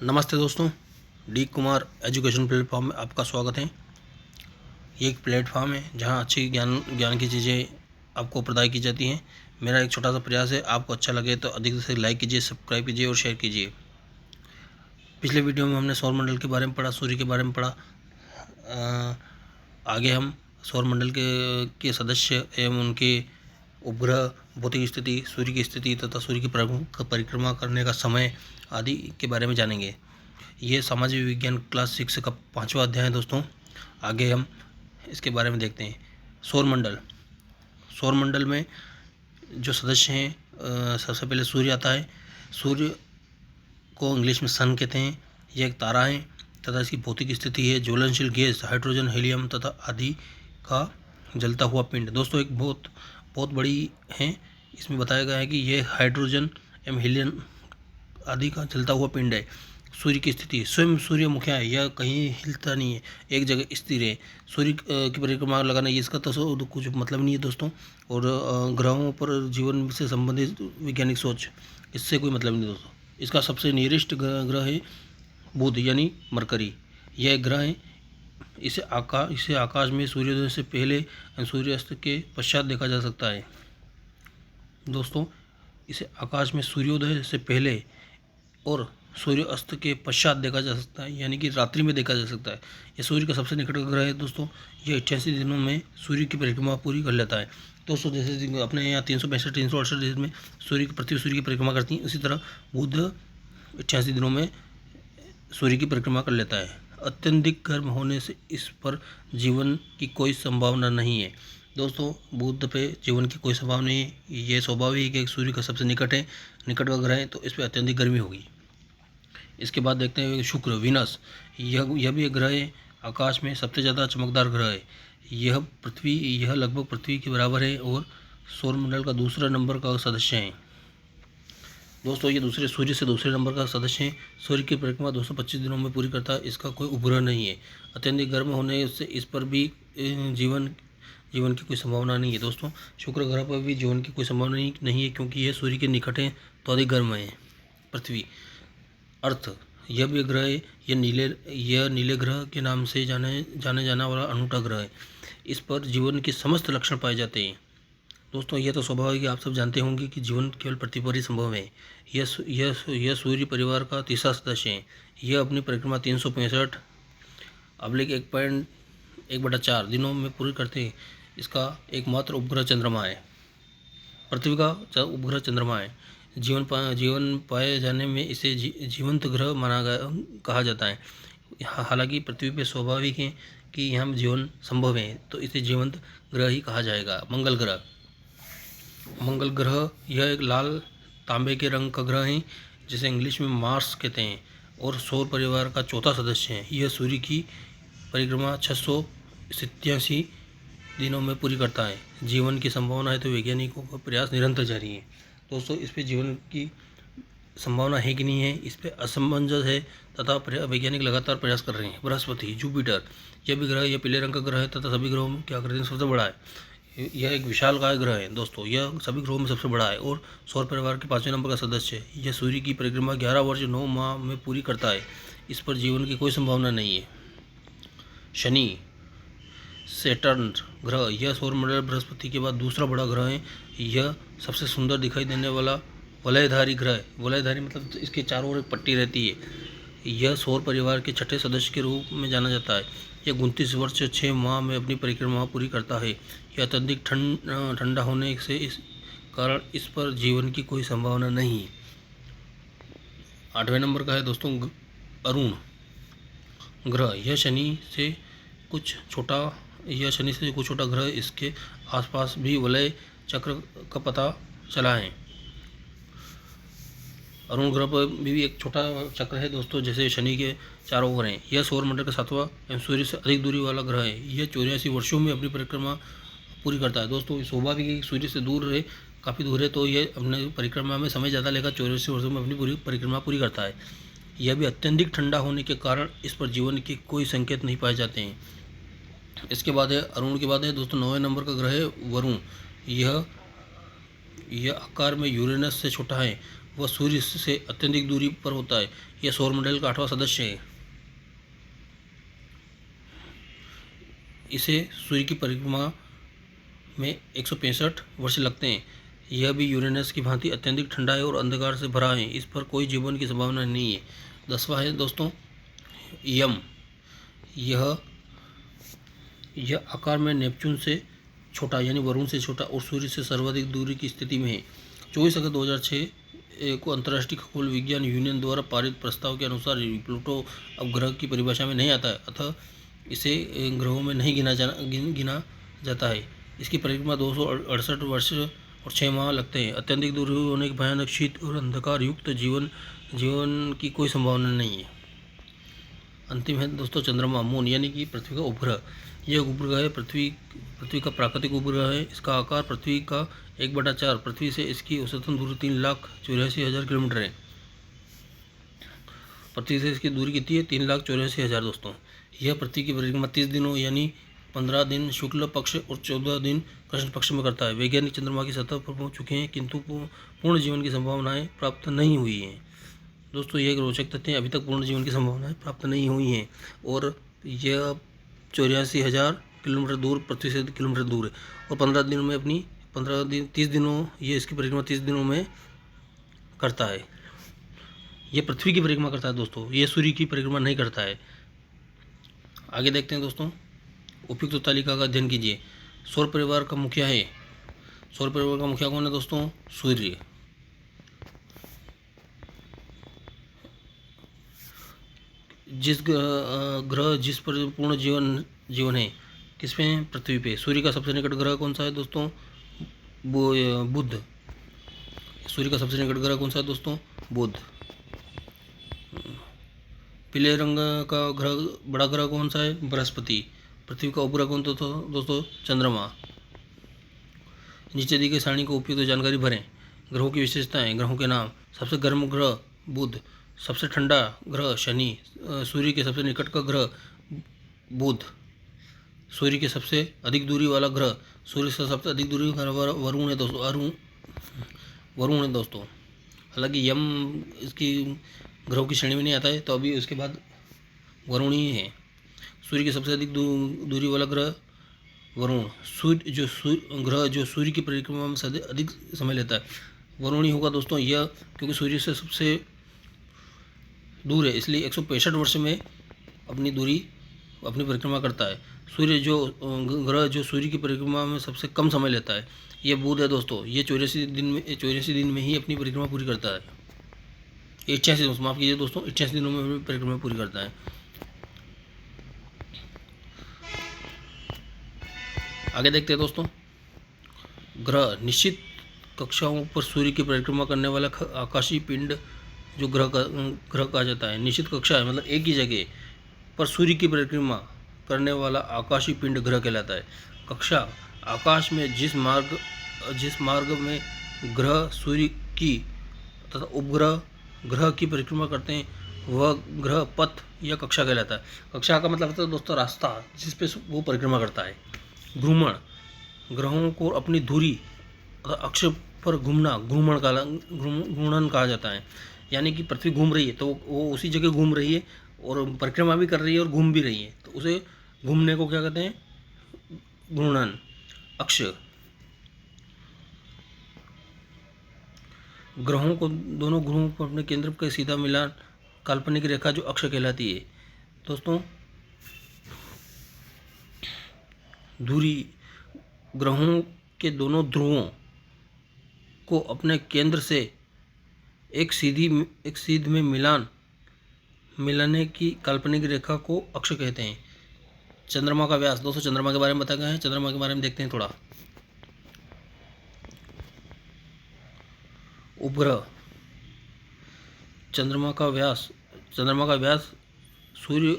नमस्ते दोस्तों, D Kumar education platform में आपका स्वागत है। ये एक प्लेटफॉर्म है जहां अच्छी ज्ञान की चीज़ें आपको प्रदान की जाती हैं। मेरा एक छोटा सा प्रयास है, आपको अच्छा लगे तो अधिक से लाइक कीजिए, सब्सक्राइब कीजिए और शेयर कीजिए। पिछले वीडियो में हमने सौरमंडल के बारे में पढ़ा, सूर्य के बारे में पढ़ा। आगे हम सौरमंडल के सदस्य एवं उनके उपग्रह, भौतिक स्थिति, सूर्य की स्थिति तथा सूर्य की परिक्रमा करने का समय आदि के बारे में जानेंगे। ये सामाजिक विज्ञान क्लास 6 का 5वां अध्याय है दोस्तों। आगे हम इसके बारे में देखते हैं। सौरमंडल में जो सदस्य हैं, सबसे पहले सूर्य आता है। सूर्य को इंग्लिश में सन कहते हैं। यह एक तारा है तथा इसकी भौतिक स्थिति है ज्वलनशील गैस, हाइड्रोजन, हीलियम तथा आदि का जलता हुआ पिंड। दोस्तों एक बहुत बड़ी है। इसमें बताया गया है कि यह हाइड्रोजन एवं हीलियम आदि का जलता हुआ पिंड है। सूर्य की स्थिति, स्वयं सूर्य मुखिया है, यह कहीं हिलता नहीं है, एक जगह स्थिर है। सूर्य की परिक्रमा लगाना ये इसका तो कुछ मतलब नहीं है दोस्तों। और ग्रहों पर जीवन से संबंधित वैज्ञानिक सोच, इससे कोई मतलब नहीं दोस्तों। इसका सबसे नियरेस्ट ग्रह है बुध यानी मरकरी। यह ग्रह है। इसे आकाश में सूर्योदय से पहले सूर्यास्त के पश्चात देखा जा सकता है दोस्तों। इसे आकाश में सूर्योदय से पहले और सूर्य अस्त के पश्चात देखा जा सकता है, यानी कि रात्रि में देखा जा सकता है। यह सूर्य का सबसे निकट का ग्रह है दोस्तों। यह 88 दिनों में सूर्य की परिक्रमा पूरी कर लेता है दोस्तों। जैसे अपने यहाँ 365 368 दिन में पृथ्वी सूर्य की परिक्रमा करती है, उसी तरह बुध 88 दिनों में सूर्य की परिक्रमा कर लेता है। अत्यधिक गर्म होने से इस पर जीवन की कोई संभावना नहीं है दोस्तों। बुध पे जीवन की कोई संभावना नहीं है। यह स्वाभाविक है कि सूर्य का सबसे निकट का ग्रह है, तो इस पर अत्यधिक गर्मी होगी। इसके बाद देखते हैं शुक्र, विनस। यह भी एक ग्रह है, आकाश में सबसे ज़्यादा चमकदार ग्रह है। यह लगभग पृथ्वी के बराबर है और सौरमंडल का दूसरा नंबर का सदस्य है दोस्तों। ये सूर्य से दूसरे नंबर का सदस्य है। सूर्य की परिक्रमा 225 दिनों में पूरी करता है। इसका कोई उपग्रह नहीं है। अत्यधिक गर्म होने से इस पर भी जीवन की कोई संभावना नहीं है दोस्तों। शुक्र ग्रह पर भी जीवन की कोई संभावना नहीं है, क्योंकि यह सूर्य के निकट है तो अधिक गर्म है। पृथ्वी, अर्थ, यह भी ग्रह है। यह नीले ग्रह के नाम से जाने जाना वाला अनूठा ग्रह है। इस पर जीवन के समस्त लक्षण पाए जाते हैं दोस्तों। यह तो स्वाभाविक है, आप सब जानते होंगे कि जीवन केवल पृथ्वी पर ही संभव है। यह सूर्य परिवार का तीसरा सदस्य है। यह अपनी परिक्रमा 365/1.1/4 दिनों में पूरी करते हैं। इसका एकमात्र उपग्रह चंद्रमा है। पृथ्वी का उपग्रह चंद्रमा है। जीवन पाए जाने में इसे जीवंत ग्रह कहा जाता है। हालांकि पृथ्वी पे स्वाभाविक है कि यहाँ जीवन संभव है, तो इसे जीवंत ग्रह ही कहा जाएगा। मंगल ग्रह यह एक लाल तांबे के रंग का ग्रह है, जिसे इंग्लिश में मार्स कहते हैं और सौर परिवार का चौथा सदस्य है। यह सूर्य की परिक्रमा 687 दिनों में पूरी करता है। जीवन की संभावना है तो वैज्ञानिकों का प्रयास निरंतर जारी है दोस्तों। इस पे जीवन की संभावना है कि नहीं है, इस पे असमंजस है तथा वैज्ञानिक लगातार प्रयास कर रहे हैं। बृहस्पति, जुपिटर, यह भी ग्रह, यह पीले रंग का ग्रह है तथा सभी ग्रहों में क्या करते हैं, सबसे बड़ा है। यह एक विशालकाय ग्रह है दोस्तों। यह सभी ग्रहों में सबसे बड़ा है और सौर परिवार के 5वें नंबर का सदस्य है। यह सूर्य की परिक्रमा 11 वर्ष 9 माह में पूरी करता है। इस पर जीवन की कोई संभावना नहीं है। शनि, सैटर्न ग्रह, यह सौरमंडल बृहस्पति के बाद दूसरा बड़ा ग्रह है। यह सबसे सुंदर दिखाई देने वाला वलयधारी ग्रह है। वलयधारी मतलब इसके चारों ओर एक पट्टी रहती है। यह सौर परिवार के छठे सदस्य के रूप में जाना जाता है। यह 29 वर्ष 6 माह में अपनी परिक्रमा पूरी करता है। यह अत्यधिक ठंडा होने से इस कारण इस पर जीवन की कोई संभावना नहीं है। 8वें नंबर का है दोस्तों अरुण ग्रह। यह शनि से कुछ छोटा ग्रह। इसके आसपास भी वलय चक्र का पता चला है। अरुण ग्रह पर भी एक छोटा चक्र है दोस्तों, जैसे शनि के चारों ओर हैं। यह सौरमंडल का 7वां एवं सूर्य से अधिक दूरी वाला ग्रह है। यह 84 वर्षों में अपनी परिक्रमा पूरी करता है दोस्तों। स्वाभाविक है कि सूर्य से दूर है, काफ़ी दूर है, तो यह अपने परिक्रमा में समय ज़्यादा लेगा। 84 वर्षों में अपनी पूरी परिक्रमा पूरी करता है। यह भी अत्यधिक ठंडा होने के कारण इस पर जीवन के कोई संकेत नहीं पाए जाते हैं। इसके बाद है अरुण के बाद है दोस्तों 9वें नंबर का ग्रह है वरुण। यह आकार में यूरेनस से छोटा है। वह सूर्य से अत्यधिक दूरी पर होता है। यह सौरमंडल का 8वां सदस्य है। इसे सूर्य की परिक्रमा में 165 वर्ष लगते हैं। यह भी यूरेनस की भांति अत्यधिक ठंडा है और अंधकार से भरा है। इस पर कोई जीवन की संभावना नहीं है। 10वां है दोस्तों यम। यह आकार में नेपच्यून से छोटा यानी वरुण से छोटा और सूर्य से सर्वाधिक दूरी की स्थिति में है। 24 अगस्त 2006 को अंतर्राष्ट्रीय खगोल विज्ञान यूनियन द्वारा पारित प्रस्ताव के अनुसार प्लूटो अब ग्रह की परिभाषा में नहीं आता है, अतः इसे ग्रहों में नहीं गिना जाता है। इसकी परिक्रमा 268 वर्ष और 6 माह लगते हैं। अत्यधिक दूरी होने के भयानक शीत और अंधकार युक्त जीवन की कोई संभावना नहीं है। अंतिम है दोस्तों चंद्रमा, मून यानी कि पृथ्वी का उपग्रह। यह उपग्रह है पृथ्वी का प्राकृतिक उपग्रह है। इसका आकार पृथ्वी का 1/4। पृथ्वी से इसकी औसतन दूरी 3,84,000 किलोमीटर है। पृथ्वी से इसकी दूरी कितनी है? 3,84,000 दोस्तों। यह पृथ्वी की परिक्रमा 30 दिनों यानी 15 दिन शुक्ल पक्ष और 14 दिन कृष्ण पक्ष में करता है। वैज्ञानिक चंद्रमा की सतह पर पहुंच चुके हैं किंतु पूर्ण जीवन की संभावनाएं प्राप्त नहीं हुई हैं। दोस्तों ये एक रोचक तथ्य है, अभी तक पूर्ण जीवन की संभावनाएं प्राप्त नहीं हुई हैं और यह 84,000 किलोमीटर दूर पृथ्वी से किलोमीटर दूर है और 15 दिनों में 30 दिनों ये इसकी परिक्रमा 30 दिनों में करता है। ये पृथ्वी की परिक्रमा करता है दोस्तों, ये सूर्य की परिक्रमा नहीं करता है। आगे देखते हैं दोस्तों, उपयुक्त तालिका का अध्ययन कीजिए। सौर परिवार का मुखिया है। सौर परिवार का मुखिया कौन है दोस्तों? सूर्य। जिस ग्रह जिस पर पूर्ण जीवन है किसमें? पृथ्वी पे। सूर्य का सबसे निकट ग्रह कौन सा है दोस्तों? बुध। सूर्य का सबसे निकट ग्रह कौन सा है दोस्तों? बुध। पीले रंग का ग्रह बड़ा ग्रह कौन सा है? बृहस्पति। पृथ्वी का उपग्रह कौन सा दोस्तों? चंद्रमा। नीचे दी गई सारणी को उपयुक्त जानकारी भरें। ग्रहों की विशेषताएं, ग्रहों के नाम। सबसे गर्म ग्रह बुध, सबसे ठंडा ग्रह शनि, सूर्य के सबसे निकट का ग्रह बुध, सूर्य के सबसे अधिक दूरी वाला ग्रह, सूर्य से सबसे अधिक दूरी वाला वरुण है दोस्तों। वरुण है दोस्तों। हालांकि यम इसकी ग्रहों की श्रेणी में नहीं आता है, तो अभी उसके बाद वरुण ही है। सूर्य के सबसे अधिक दूरी वाला ग्रह वरुण। ग्रह जो सूर्य की परिक्रमा में अधिक समय लेता है वरुण ही होगा दोस्तों। यह क्योंकि सूर्य से सबसे दूर है इसलिए 165 वर्ष में अपनी परिक्रमा करता है। सूर्य जो ग्रह जो सूर्य की परिक्रमा में सबसे कम समय लेता है यह बुध है दोस्तों। ये 84 दिन में ही अपनी परिक्रमा पूरी करता है। 88 माफ़ कीजिए दोस्तों, 88 दिनों में अपनी परिक्रमा पूरी करता है। आगे देखते हैं दोस्तों, ग्रह। निश्चित कक्षाओं पर सूर्य की परिक्रमा करने वाला आकाशीय पिंड जो ग्रह कहा जाता है। निश्चित कक्षा है मतलब एक ही जगह पर सूर्य की परिक्रमा करने वाला आकाशीय पिंड ग्रह कहलाता है। कक्षा आकाश में जिस मार्ग में ग्रह सूर्य की तथा उपग्रह ग्रह की परिक्रमा करते हैं वह ग्रह पथ या कक्षा कहलाता है। कक्षा का मतलब होता है दोस्तों रास्ता जिस पे वो परिक्रमा करता है। घूर्णन, ग्रहों को अपनी धुरी अक्ष पर घूमना घूर्णन कहा जाता है। यानी कि पृथ्वी घूम रही है तो वो उसी जगह घूम रही है और परिक्रमा भी कर रही है और घूम भी रही है, तो उसे घूमने को क्या कहते हैं? घूर्णन। अक्ष, ग्रहों को दोनों ग्रहों पर अपने केंद्र का सीधा मिलान काल्पनिक रेखा जो अक्ष कहलाती है दोस्तों। धुरी, ग्रहों के दोनों ध्रुवों को अपने केंद्र से एक सीध में मिलाने की काल्पनिक रेखा को अक्ष कहते हैं। चंद्रमा का व्यास दोस्तों, चंद्रमा के बारे में बताया गया है, चंद्रमा के बारे में देखते हैं थोड़ा। उपग्रह, चंद्रमा का व्यास सूर्य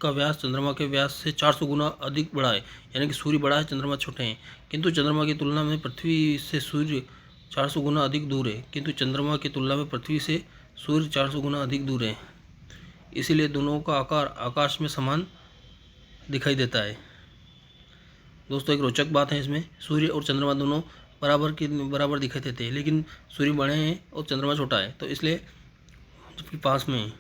का व्यास चंद्रमा के व्यास से 400 गुना अधिक बड़ा है। यानी कि सूर्य बड़ा है, चंद्रमा छोटे हैं, किंतु चंद्रमा की तुलना में पृथ्वी से सूर्य 400 गुना अधिक दूर है। इसीलिए दोनों का आकार आकाश में समान दिखाई देता है। दोस्तों एक रोचक बात है इसमें, सूर्य और चंद्रमा दोनों बराबर दिखाई देते हैं, लेकिन सूर्य बड़े हैं और चंद्रमा छोटा है, तो इसलिए जबकि पास में है,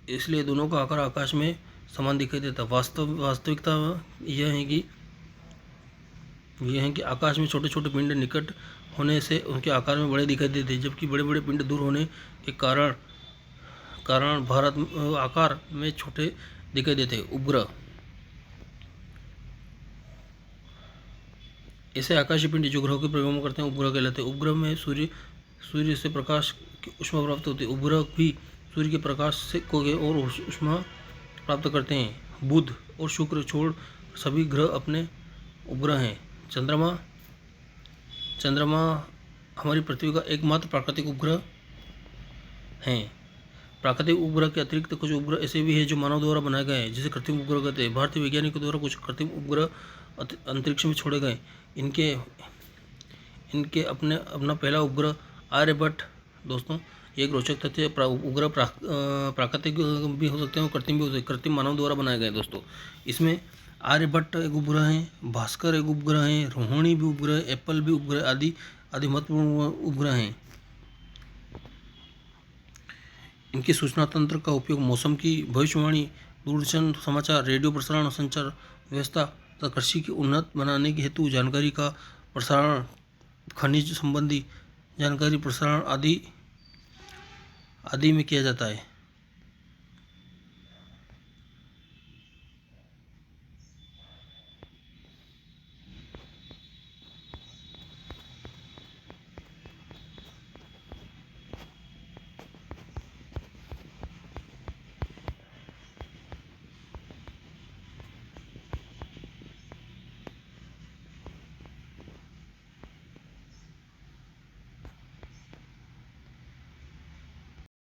इसलिए दोनों का आकार आकाश में समान दिखाई देता है। वास्तविकता यह है कि आकाश में छोटे छोटे पिंड निकट होने से उनके आकार में बड़े दिखाई देते हैं, जबकि बड़े बड़े पिंड दूर होने के कारण भारत आकार में छोटे दिखाई देते हैं। उपग्रह, ऐसे आकाशीय पिंड जो ग्रहों के परिभ्रमण करते हैं उपग्रह कहलाते हैं। उपग्रह में सूर्य से प्रकाश की ऊष्मा प्राप्त होती है। उपग्रह भी सूर्य के प्रकाश से और ऊष्मा प्राप्त करते हैं। बुध और शुक्र छोड़ सभी ग्रह अपने उपग्रह हैं। चंद्रमा हमारी पृथ्वी का एकमात्र प्राकृतिक उपग्रह है। प्राकृतिक उपग्रह के अतिरिक्त कुछ उपग्रह ऐसे भी हैं जो मानव द्वारा बनाए गए हैं, जिसे कृत्रिम उपग्रह कहते हैं। भारतीय वैज्ञानिकों द्वारा कुछ कृत्रिम उपग्रह अंतरिक्ष में छोड़े गए। इनके अपना पहला उपग्रह आर्यभट्ट, दोस्तों ये एक रोचक तथ्य है। उपग्रह प्राकृतिक भी हो सकते हैं और कृत्रिम भी हो सकते हैं। कृत्रिम मानव द्वारा बनाए गए दोस्तों। इसमें आर्यभट्ट एक उपग्रह है, भास्कर एक उपग्रह है, रोहिणी भी उपग्रह है, एप्पल भी उपग्रह आदि महत्वपूर्ण उपग्रह हैं। इनके सूचना तंत्र का उपयोग मौसम की भविष्यवाणी, दूरदर्शन समाचार, रेडियो प्रसारण, संचार व्यवस्था तथा कृषि की उन्नत बनाने के हेतु जानकारी का प्रसारण, खनिज संबंधी जानकारी प्रसारण आदि में किया जाता है।